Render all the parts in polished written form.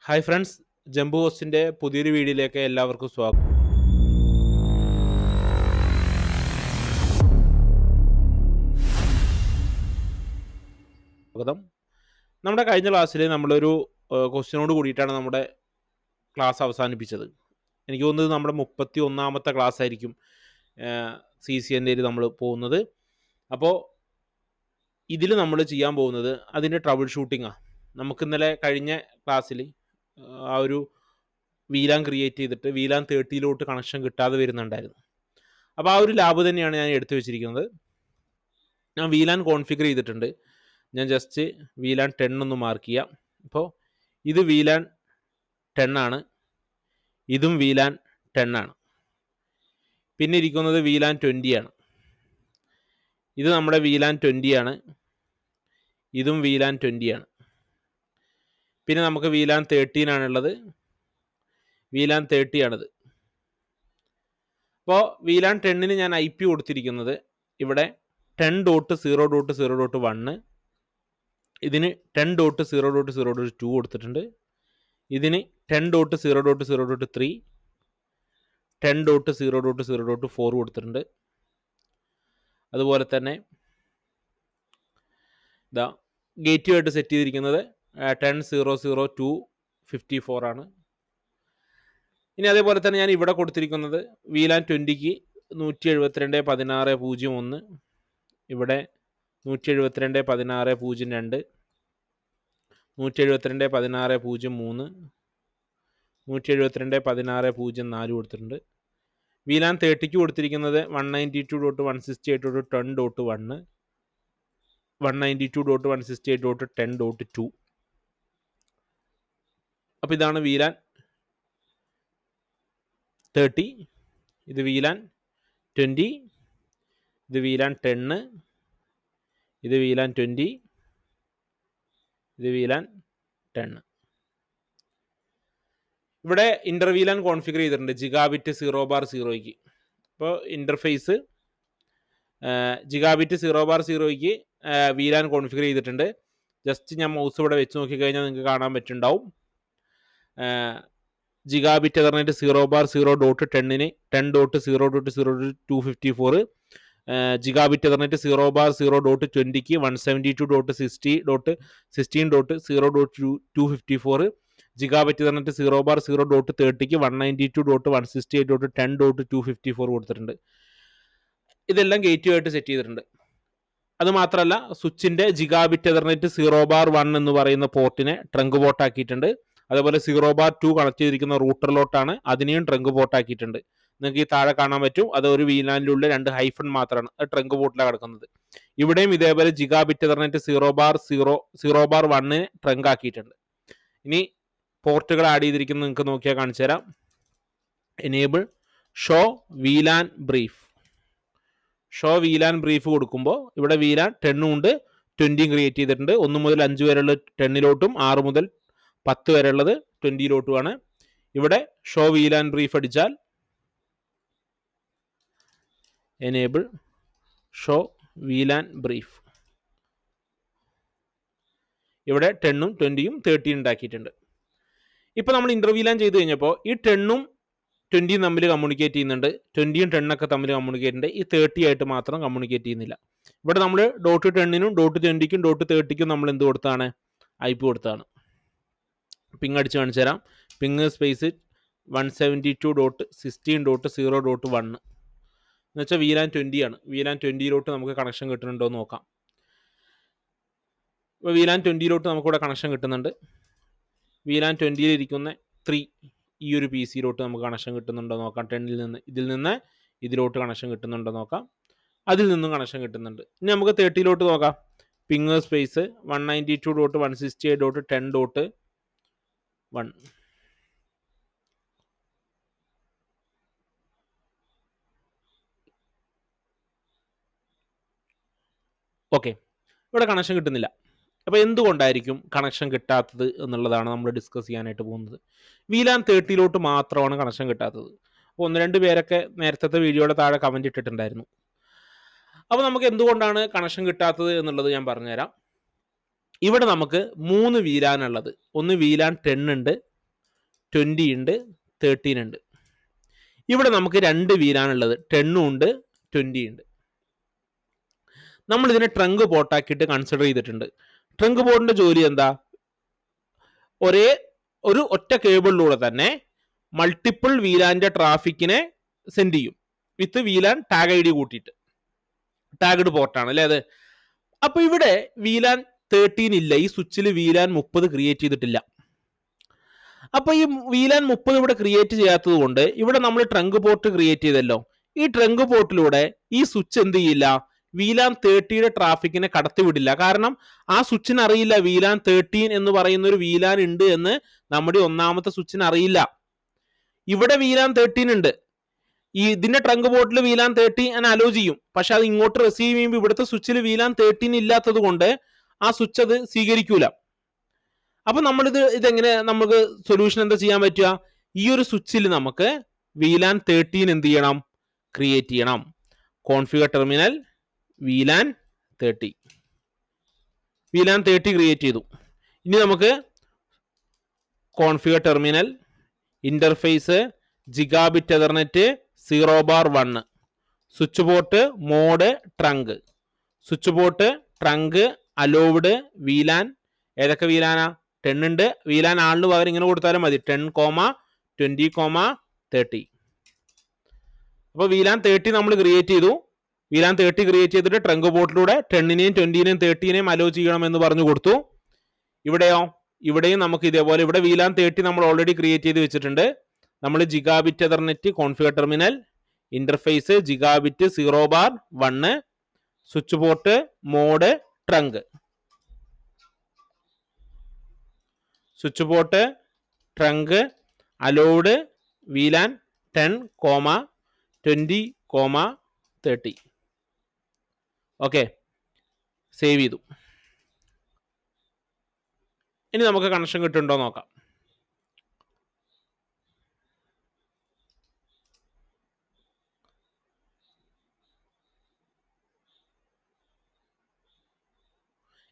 Hi friends, ജംബു ഹോസ്റ്റിൻ്റെ പുതിയൊരു വീഡിയോയിലേക്ക് എല്ലാവർക്കും സ്വാഗതം. നമ്മുടെ കഴിഞ്ഞ ക്ലാസ്സിൽ നമ്മളൊരു ക്വസ്റ്റ്യനോട് കൂടിയിട്ടാണ് നമ്മുടെ ക്ലാസ് അവസാനിപ്പിച്ചത്. എനിക്ക് തോന്നുന്നത് നമ്മുടെ 31ാമത്തെ ക്ലാസ് ആയിരിക്കും CCNAയിൽ നമ്മൾ പോകുന്നത്. അപ്പോൾ ഇതിൽ നമ്മൾ ചെയ്യാൻ പോകുന്നത് അതിൻ്റെ ട്രബിൾ ഷൂട്ടിങ്ങാണ്. നമുക്ക് ഇന്നലെ കഴിഞ്ഞ ക്ലാസ്സിൽ ആ ഒരു VLAN ക്രിയേറ്റ് ചെയ്തിട്ട് VLAN 30 കണക്ഷൻ കിട്ടാതെ വരുന്നുണ്ടായിരുന്നു. അപ്പോൾ ആ ഒരു ലാബ് തന്നെയാണ് ഞാൻ എടുത്തു വെച്ചിരിക്കുന്നത്. ഞാൻ VLAN കോൺഫിഗർ ചെയ്തിട്ടുണ്ട്. ഞാൻ ജസ്റ്റ് VLAN 10 ഒന്ന് മാർക്ക് ചെയ്യാം. അപ്പോൾ ഇത് VLAN 10 ആണ്, ഇതും VLAN 10 ആണ്. പിന്നെ ഇരിക്കുന്നത് VLAN 20 ആണ്. ഇത് നമ്മുടെ VLAN 20 ആണ്, ഇതും VLAN 20 ആണ്. പിന്നെ നമുക്ക് VLAN 13 ആണുള്ളത്, VLAN 30 ആണിത്. അപ്പോൾ VLAN 10ന് ഞാൻ IP കൊടുത്തിരിക്കുന്നത് ഇവിടെ 10.0.0.1, ഇതിന് 10.0.0.2 കൊടുത്തിട്ടുണ്ട്, ഇതിന് 10.0.0.3, 10.0.0.4 കൊടുത്തിട്ടുണ്ട്. അതുപോലെ തന്നെ ഇതാ ഗേറ്റുമായിട്ട് സെറ്റ് ചെയ്തിരിക്കുന്നത് 10.0.0.2.54 ആണ്. ഇനി അതേപോലെ തന്നെ ഞാൻ ഇവിടെ കൊടുത്തിരിക്കുന്നത് VLAN 20ക്ക് 172.16.0.1, ഇവിടെ 172.16.0.2, 172.16.0.3, 172.16.0.4 കൊടുത്തിട്ടുണ്ട്. VLAN 30ക്ക് കൊടുത്തിരിക്കുന്നത് 192.168.10.1, 192.168.10.2. അപ്പോൾ ഇതാണ് VLAN 30, ഇത് VLAN 20, ഇത് VLAN 10, ഇത് VLAN 20, ഇത് VLAN 10. ഇവിടെ ഇന്റർ VLAN കോൺഫിഗർ ചെയ്തിട്ടുണ്ട് ജിഗാബിറ്റ് 0/0ക്ക്. അപ്പോൾ ഇൻ്റർഫേസ് ജിഗാബിറ്റ് 0/0ക്ക് VLAN കോൺഫിഗർ ചെയ്തിട്ടുണ്ട്. ജസ്റ്റ് ഞാൻ മൗസ് ഇവിടെ വെച്ച് നോക്കിക്കഴിഞ്ഞാൽ നിങ്ങൾക്ക് കാണാൻ പറ്റുന്നുണ്ടാവും. ജിഗാബിറ്റ് എതർനെറ്റ് 0/0.10ന് 10.0.0.254, ജിഗാബിറ്റ് എതർനെറ്റ് 0/0.20ക്ക് 172.16.16.0.254, ജിഗാബിറ്റ് എതർനെറ്റ് 0/0.30ക്ക് 192.168.10.254 കൊടുത്തിട്ടുണ്ട്. ഇതെല്ലാം ഗേറ്റുമായിട്ട് സെറ്റ് ചെയ്തിട്ടുണ്ട്. അത് മാത്രമല്ല സ്വിച്ചിൻ്റെ ജിഗാബിറ്റ് എതർനെറ്റ് 0/1 എന്ന് പറയുന്ന പോർട്ടിനെ ട്രങ്ക് പോർട്ട് ആക്കിയിട്ടുണ്ട്. അതേപോലെ 0/2 കണക്ട് ചെയ്തിരിക്കുന്ന റൂട്ടറിലോട്ടാണ്, അതിനെയും ട്രങ്ക് പോർട്ട് ആക്കിയിട്ടുണ്ട്. നിങ്ങൾക്ക് ഈ താഴെ കാണാൻ പറ്റും, അത് ഒരു VLANലുള്ള 2 ഹൈഫൺ മാത്രമാണ്, അത് ട്രങ്ക് പോർട്ടിലാണ് കിടക്കുന്നത്. ഇവിടെയും ഇതേപോലെ ജിഗാബിറ്റ് എതർനെറ്റ് 0/1നെ ട്രങ്ക് ആക്കിയിട്ടുണ്ട്. ഇനി പോർട്ടുകൾ ആഡ് ചെയ്തിരിക്കുന്നത് നിങ്ങൾക്ക് നോക്കിയാൽ കാണിച്ചു തരാം. Enable show VLAN brief. Show VLAN brief കൊടുക്കുമ്പോൾ ഇവിടെ VLAN 10 ഉണ്ട്, 20 ക്രിയേറ്റ് ചെയ്തിട്ടുണ്ട്. 1 മുതൽ 5 വരെയുള്ള 10ലോട്ടും 6 മുതൽ 10 വരെയുള്ളത് 20ലോട്ടുമാണ്. ഇവിടെ ഷോ VLAN ബ്രീഫ് അടിച്ചാൽ എനേബിൾ ഷോ VLAN ബ്രീഫ്, ഇവിടെ 10ഉം 20യും 30 ഉണ്ടാക്കിയിട്ടുണ്ട്. ഇപ്പോൾ നമ്മൾ ഇന്റർ VLAN ചെയ്ത് കഴിഞ്ഞപ്പോൾ ഈ 10ഉം 20യും തമ്മിൽ കമ്മ്യൂണിക്കേറ്റ് ചെയ്യുന്നുണ്ട്, 20യും 10ഒക്കെ തമ്മിൽ കമ്മ്യൂണിക്കേറ്റ് ഉണ്ട്, ഈ 30 ആയിട്ട് മാത്രം കമ്മ്യൂണിക്കേറ്റ് ചെയ്യുന്നില്ല. ഇവിടെ നമ്മൾ .10നും .20ക്കും .30ക്കും നമ്മൾ എന്ത് കൊടുത്താണ്? IP കൊടുത്താണ്. പിങ് അടിച്ച് കാണിച്ചു തരാം. പിങ് സ്പേസ് 172.16.0.1 എന്ന് വെച്ചാൽ VLAN 20 ആണ്. VLAN 20ലോട്ട് നമുക്ക് കണക്ഷൻ കിട്ടുന്നുണ്ടോ എന്ന് നോക്കാം. ഇപ്പോൾ VLAN 20ലോട്ട് നമുക്കിവിടെ കണക്ഷൻ കിട്ടുന്നുണ്ട്. VLAN 20ൽ ഇരിക്കുന്ന 3 ഈ ഒരു PC-ലോട്ട് നമുക്ക് കണക്ഷൻ കിട്ടുന്നുണ്ടോ നോക്കാം. 10ൽ നിന്ന് ഇതിൽ നിന്ന് ഇതിലോട്ട് കണക്ഷൻ കിട്ടുന്നുണ്ടോ നോക്കാം. അതിൽ നിന്നും കണക്ഷൻ കിട്ടുന്നുണ്ട്. ഇനി നമുക്ക് 30ലോട്ട് നോക്കാം. Ping space 192.168.10.1. ഓക്കെ, ഇവിടെ കണക്ഷൻ കിട്ടുന്നില്ല. അപ്പോൾ എന്തുകൊണ്ടായിരിക്കും കണക്ഷൻ കിട്ടാത്തത് എന്നുള്ളതാണ് നമ്മൾ ഡിസ്കസ് ചെയ്യാനായിട്ട് പോകുന്നത്. VLAN 30ലോട്ട് മാത്രമാണ് കണക്ഷൻ കിട്ടാത്തത്. അപ്പോൾ 1-2 പേരൊക്കെ നേരത്തെ വീഡിയോയുടെ താഴെ കമൻറ്റ് ഇട്ടിട്ടുണ്ടായിരുന്നു. അപ്പോൾ നമുക്ക് എന്തുകൊണ്ടാണ് കണക്ഷൻ കിട്ടാത്തത് എന്നുള്ളത് ഞാൻ പറഞ്ഞുതരാം. ഇവിടെ നമുക്ക് 3 VLAN ഉള്ളത്. ഒന്ന് VLAN 10 ഉണ്ട്, 20 ഉണ്ട്, 13 ഉണ്ട്. ഇവിടെ നമുക്ക് 2 വീലാണുള്ളത്, 10 ഉണ്ട്, 20 ഉണ്ട്. നമ്മൾ ഇതിനെ ട്രങ്ക് പോർട്ടാക്കിയിട്ട് കൺസിഡർ ചെയ്തിട്ടുണ്ട്. ട്രങ്ക് പോർട്ടിന്റെ ജോലി എന്താ? ഒരു ഒറ്റ കേബിളിലൂടെ തന്നെ മൾട്ടിപ്പിൾ വീലാന്റെ ട്രാഫിക്കിനെ സെൻഡ് ചെയ്യും വിത്ത് വീലാൻ ടാഗ് ID കൂട്ടിയിട്ട്. ടാഗ്ഡ് പോർട്ടാണ് അല്ലേ അത്. അപ്പൊ ഇവിടെ വീലാൻ 13 ഇല്ല, ഈ സ്വിച്ചിൽ വീലാൻ 30 ക്രിയേറ്റ് ചെയ്തിട്ടില്ല. അപ്പൊ ഈ വീലാൻ 30 ഇവിടെ ക്രിയേറ്റ് ചെയ്യാത്തത് കൊണ്ട് ഇവിടെ നമ്മൾ ട്രങ്ക് പോർട്ട് ക്രിയേറ്റ് ചെയ്തല്ലോ. ഈ ട്രങ്ക് പോർട്ടിലൂടെ ഈ സ്വിച്ച് എന്ത് ചെയ്യില്ല, വീലാൻ 30യുടെ ട്രാഫിക്കിനെ കടത്തിവിടില്ല. കാരണം ആ സ്വിച്ചിന് അറിയില്ല വീലാൻ 13 എന്ന് പറയുന്ന ഒരു വീലാൻ ഉണ്ട് എന്ന് നമ്മുടെ ഒന്നാമത്തെ സ്വിച്ചിന് അറിയില്ല. ഇവിടെ വീലാൻ 13 ഉണ്ട്, ഇതിന്റെ ട്രങ്ക് പോർട്ടിൽ വീലാൻ 13 അലോ ചെയ്യും. പക്ഷെ അത് ഇങ്ങോട്ട് റിസീവ് ചെയ്യുമ്പോൾ ഇവിടുത്തെ സ്വിച്ചിൽ വീലാൻ 13 ഇല്ലാത്തത് കൊണ്ട് ആ സ്വിച്ച് അത് സ്വീകരിക്കൂല. അപ്പൊ ഇതെങ്ങനെ നമുക്ക് സൊല്യൂഷൻ എന്താ ചെയ്യാൻ പറ്റുക? ഈ ഒരു സ്വിച്ചിൽ നമുക്ക് വീലാൻ 13 എന്ത് ചെയ്യണം, ക്രിയേറ്റ് ചെയ്യണം. Configure terminal VLAN 30, VLAN 30 create ചെയ്തു. ഇനി നമുക്ക് configure terminal interface gigabit ethernet 0/1 switch port mode trunk, switch port trunk allowed VLAN. ഏതൊക്കെ വീലാനാ? 10 ഉണ്ട്. വീലാൻ ആളിന് പകരം ഇങ്ങനെ കൊടുത്താലും മതി, 10, 20, 30. അപ്പൊ വീലാൻ 30 നമ്മൾ ക്രിയേറ്റ് ചെയ്തു. വീലാൻ 30 ക്രിയേറ്റ് ചെയ്തിട്ട് ട്രങ്ക് പോർട്ടിലൂടെ 10നെയും 20നെയും 30നെയും അലോ ചെയ്യണം എന്ന് പറഞ്ഞു കൊടുത്തു. ഇവിടെയോ? ഇവിടെയും നമുക്ക് ഇതേപോലെ ഇവിടെ വീലാൻ 30 നമ്മൾ ഓൾറെഡി ക്രിയേറ്റ് ചെയ്ത് വെച്ചിട്ടുണ്ട്. നമ്മൾ gigabit ethernet configure terminal interface gigabit 0/1 switch port mode trunk, switch port trunk allowed VLAN 10, 20, 30. Okay, save ചെയ്തു. ഇനി നമുക്ക് കണക്ഷൻ കിട്ടുന്നുണ്ടോ നോക്കാം.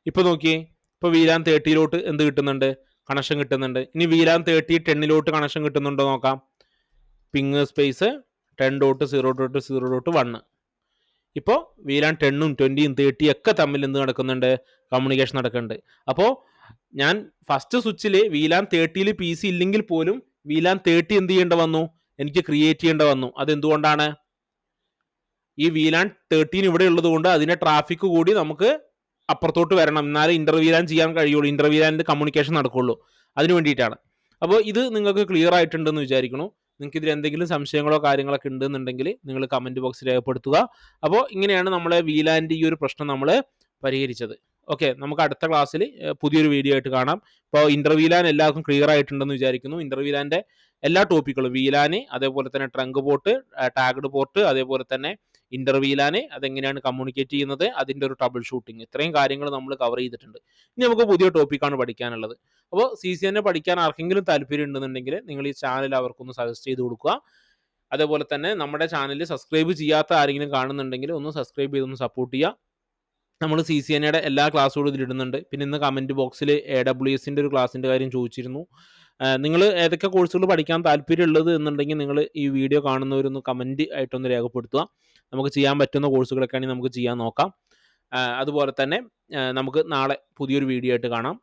ഇപ്പൊ നോക്കിയേ, ഇപ്പൊ വീലാൻ 30 എന്ത് കിട്ടുന്നുണ്ട്, കണക്ഷൻ കിട്ടുന്നുണ്ട്. ഇനി വീലാൻ 30 10 കണക്ഷൻ കിട്ടുന്നുണ്ടോ നോക്കാം. Ping space 10.0.0.1. ഇപ്പോൾ വീലാൻ 10ഉം 20ഉം 30 ഒക്കെ തമ്മിൽ എന്ത് നടക്കുന്നുണ്ട്, കമ്മ്യൂണിക്കേഷൻ നടക്കുന്നുണ്ട്. അപ്പോൾ ഞാൻ ഫസ്റ്റ് സ്വിച്ചിൽ വീലാൻ 30യിൽ PC ഇല്ലെങ്കിൽ പോലും വീലാൻ 30 എന്ത് ചെയ്യേണ്ട വന്നു, എനിക്ക് ക്രിയേറ്റ് ചെയ്യേണ്ട വന്നു. അതെന്തുകൊണ്ടാണ്? ഈ വീലാൻ 13 ഇവിടെ ഉള്ളത് കൊണ്ട് അതിന്റെ ട്രാഫിക് കൂടി നമുക്ക് അപ്പുറത്തോട്ട് വരണം, എന്നാലേ ഇന്റർവീലാൻ ചെയ്യാൻ കഴിയുള്ളൂ, ഇന്റർവീലാൻ്റെ കമ്മ്യൂണിക്കേഷൻ നടക്കുള്ളൂ. അതിന് വേണ്ടിയിട്ടാണ്. അപ്പോൾ ഇത് നിങ്ങൾക്ക് ക്ലിയർ ആയിട്ടുണ്ടെന്ന് വിചാരിക്കുന്നു. നിങ്ങൾക്ക് ഇതിൽ എന്തെങ്കിലും സംശയങ്ങളോ കാര്യങ്ങളൊക്കെ ഉണ്ടെന്നുണ്ടെങ്കിൽ നിങ്ങൾ കമൻറ്റ് ബോക്സിൽ രേഖപ്പെടുത്തുക. അപ്പോൾ ഇങ്ങനെയാണ് നമ്മളെ വീലാൻ്റെ ഈ ഒരു പ്രശ്നം നമ്മൾ പരിഹരിച്ചത്. ഓക്കെ, നമുക്ക് അടുത്ത ക്ലാസ്സിൽ പുതിയൊരു വീഡിയോ ആയിട്ട് കാണാം. ഇപ്പോൾ ഇന്റർവീലാൻ എല്ലാവർക്കും ക്ലിയർ ആയിട്ടുണ്ടെന്ന് വിചാരിക്കുന്നു. ഇന്റർവീലാൻ്റെ എല്ലാ ടോപ്പിക്കുകളും, വീലാന്, അതേപോലെ തന്നെ ട്രങ്ക് പോർട്ട്, ടാഗ്ഡ് പോർട്ട്, അതേപോലെ തന്നെ ഇന്റർവീലാന് അതെങ്ങനെയാണ് കമ്മ്യൂണിക്കേറ്റ് ചെയ്യുന്നത്, അതിൻ്റെ ഒരു ട്രബിൾ ഷൂട്ടിങ്, ഇത്രയും കാര്യങ്ങൾ നമ്മൾ കവർ ചെയ്തിട്ടുണ്ട്. ഇനി നമുക്ക് പുതിയ ടോപ്പിക്കാണ് പഠിക്കാനുള്ളത്. അപ്പോൾ CCNA പഠിക്കാൻ ആർക്കെങ്കിലും താല്പര്യം ഉണ്ടെന്നുണ്ടെങ്കിൽ നിങ്ങൾ ഈ ചാനൽ അവർക്കൊന്ന് സജസ്റ്റ് ചെയ്ത് കൊടുക്കുക. അതേപോലെ തന്നെ നമ്മുടെ ചാനൽ സബ്സ്ക്രൈബ് ചെയ്യാത്ത ആരെങ്കിലും കാണുന്നുണ്ടെങ്കിൽ ഒന്ന് സബ്സ്ക്രൈബ് ചെയ്തൊന്ന് സപ്പോർട്ട് ചെയ്യുക. നമ്മൾ CCNAയുടെ എല്ലാ ക്ലാസ്സുകളും ഇതിലിടുന്നുണ്ട്. പിന്നെ ഇന്ന് കമൻറ്റ് ബോക്സിൽ AWSൻ്റെ ഒരു ക്ലാസ്സിൻ്റെ കാര്യം ചോദിച്ചിരുന്നു. നിങ്ങൾ ഏതൊക്കെ കോഴ്സുകൾ പഠിക്കാൻ താല്പര്യമുള്ളത് എന്നുണ്ടെങ്കിൽ നിങ്ങൾ ഈ വീഡിയോ കാണുന്നവരൊന്ന് കമൻറ്റ് ആയിട്ടൊന്ന് രേഖപ്പെടുത്തുക. നമുക്ക് ചെയ്യാൻ പറ്റുന്ന കോഴ്സുകളൊക്കെ ആണെങ്കിൽ നമുക്ക് ചെയ്യാൻ നോക്കാം. അതുപോലെ തന്നെ നമുക്ക് നാളെ പുതിയൊരു വീഡിയോ ആയിട്ട് കാണാം.